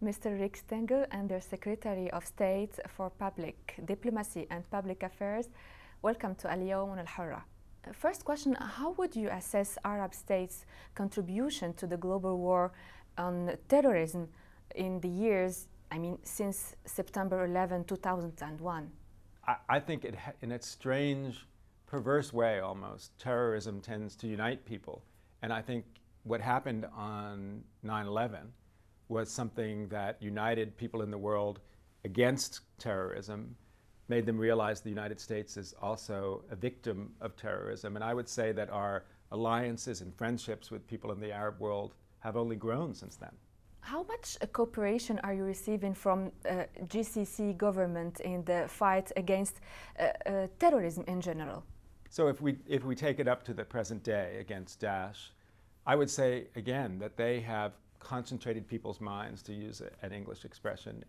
Mr. Rick Stengel, Under Secretary of State for Public Diplomacy and Public Affairs. Welcome to Al-Yawm on Alhurra. First question, how would you assess Arab states' contribution to the global war on terrorism in the years, since September 11, 2001? I think in its strange, perverse way almost, terrorism tends to unite people. And I think what happened on 9/11 was something that united people in the world against terrorism, made them realize the United States is also a victim of terrorism. And I would say that our alliances and friendships with people in the Arab world have only grown since then. How much cooperation are you receiving from GCC government in the fight against terrorism in general? So if we take it up to the present day against Daesh, I would say again that they have concentrated people's minds, to use an English expression,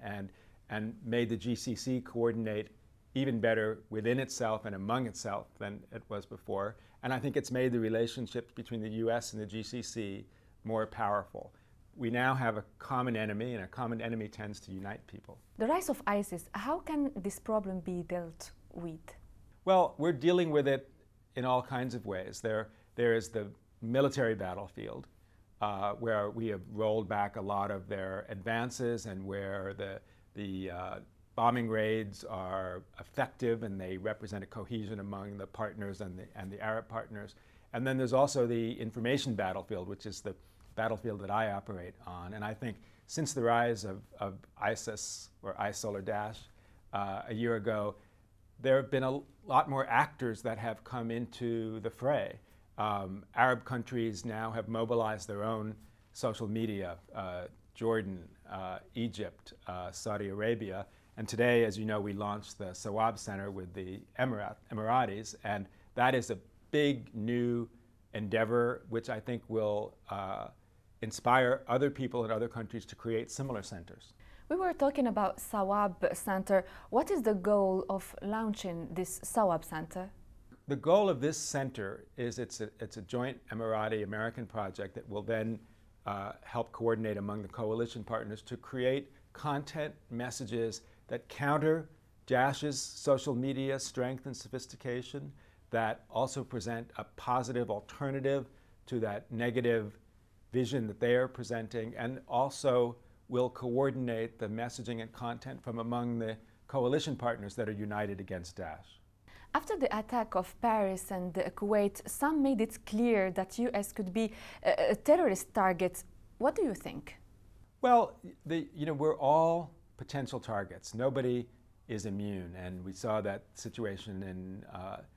and made the GCC coordinate even better within itself and among itself than it was before. And I think it's made the relationship between the US and the GCC more powerful. We now have a common enemy, and a common enemy tends to unite people. The rise of ISIS, how can this problem be dealt with? Well, we're dealing with it in all kinds of ways. There is the military battlefield, where we have rolled back a lot of their advances and where the bombing raids are effective and they represent a cohesion among the partners and the Arab partners. And then there's also the information battlefield, which is the battlefield that I operate on. And I think since the rise of ISIS or ISIL or Daesh a year ago, there have been a lot more actors that have come into the fray. Arab countries now have mobilized their own social media, Jordan, Egypt, Saudi Arabia, and today, as you know, we launched the Sawab Center with the Emiratis, and that is a big new endeavor which I think will inspire other people in other countries to create similar centers. We were talking about Sawab Center. What is the goal of launching this Sawab Center? The goal of this center is it's a joint Emirati-American project that will then help coordinate among the coalition partners to create content messages that counter Daesh's social media strength and sophistication, that also present a positive alternative to that negative vision that they are presenting, and also will coordinate the messaging and content from among the coalition partners that are united against Daesh. After the attack of Paris and Kuwait, some made it clear that US could be a terrorist target. What do you think? Well, we're all potential targets. Nobody is immune, and we saw that situation in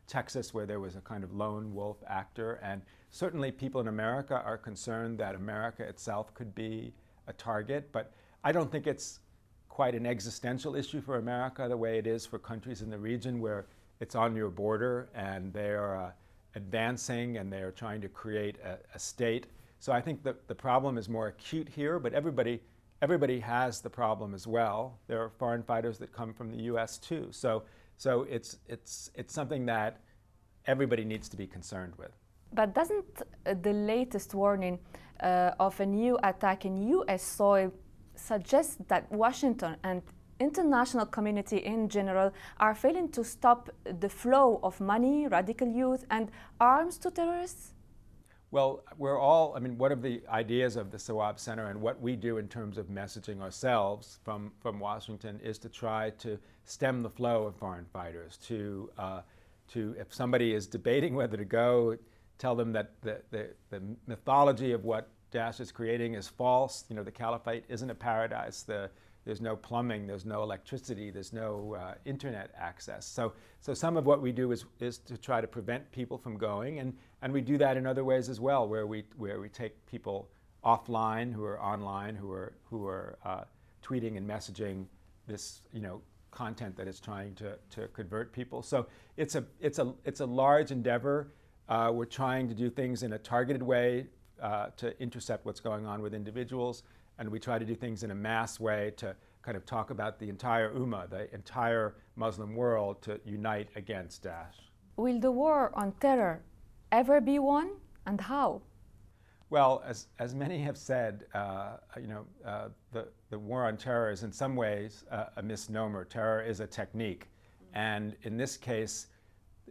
Texas where there was a kind of lone wolf actor, and certainly people in America are concerned that America itself could be a target, but I don't think it's quite an existential issue for America the way it is for countries in the region where it's on your border and they're advancing and they're trying to create a state. So I think that the problem is more acute here, but everybody has the problem as well. There are foreign fighters that come from the US too. So it's something that everybody needs to be concerned with. But doesn't the latest warning of a new attack in US soil suggest that Washington and international community in general are failing to stop the flow of money, radical youth, and arms to terrorists? Well, one of the ideas of the Sawab Center and what we do in terms of messaging ourselves from Washington is to try to stem the flow of foreign fighters, to if somebody is debating whether to go, tell them that the mythology of what Daesh is creating is false. The caliphate isn't a paradise. There's no plumbing, there's no electricity, there's no internet access. So some of what we do is to try to prevent people from going, and we do that in other ways as well, where we take people offline who are online, who are tweeting and messaging this content that is trying to convert people. So it's a large endeavor. We're trying to do things in a targeted way to intercept what's going on with individuals. And we try to do things in a mass way to kind of talk about the entire Ummah, the entire Muslim world, to unite against Daesh. Will the war on terror ever be won, and how? Well, as many have said, the war on terror is in some ways a misnomer. Terror is a technique. And in this case,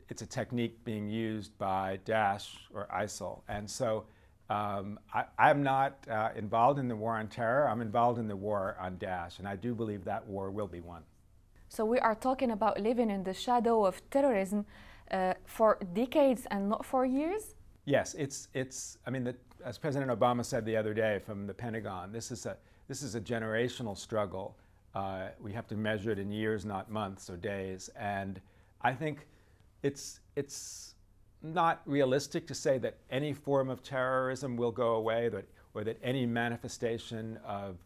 it's a technique being used by Daesh or ISIL. And so I'm not involved in the war on terror. I'm involved in the war on Daesh. And I do believe that war will be won. So we are talking about living in the shadow of terrorism for decades and not for years? Yes, I mean, as President Obama said the other day from the Pentagon, this is a generational struggle. We have to measure it in years, not months or days. And I think it's not realistic to say that any form of terrorism will go away, or that any manifestation of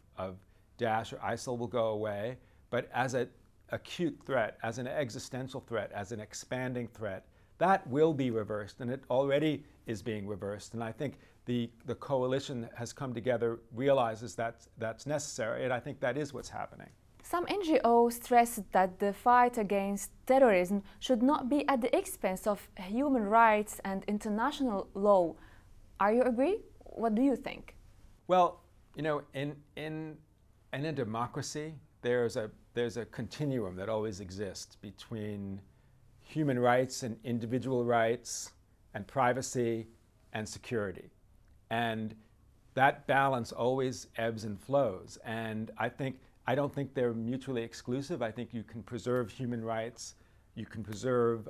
Daesh or ISIL will go away. But as an acute threat, as an existential threat, as an expanding threat, that will be reversed, and it already is being reversed. And I think the coalition has come together, realizes that's necessary, and I think that is what's happening. Some NGOs stress that the fight against terrorism should not be at the expense of human rights and international law. Are you agree? What do you think? Well, you know, in a democracy, there's a continuum that always exists between human rights and individual rights and privacy and security. And that balance always ebbs and flows. And I don't think they're mutually exclusive. I think you can preserve human rights, you can preserve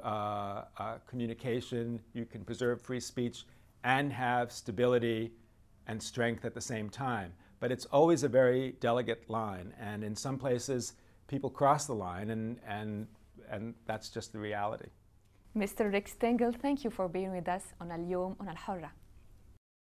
communication, you can preserve free speech, and have stability and strength at the same time. But it's always a very delicate line. And in some places, people cross the line, and that's just the reality. Mr. Rick Stengel, thank you for being with us on Al-Yom on Alhurra.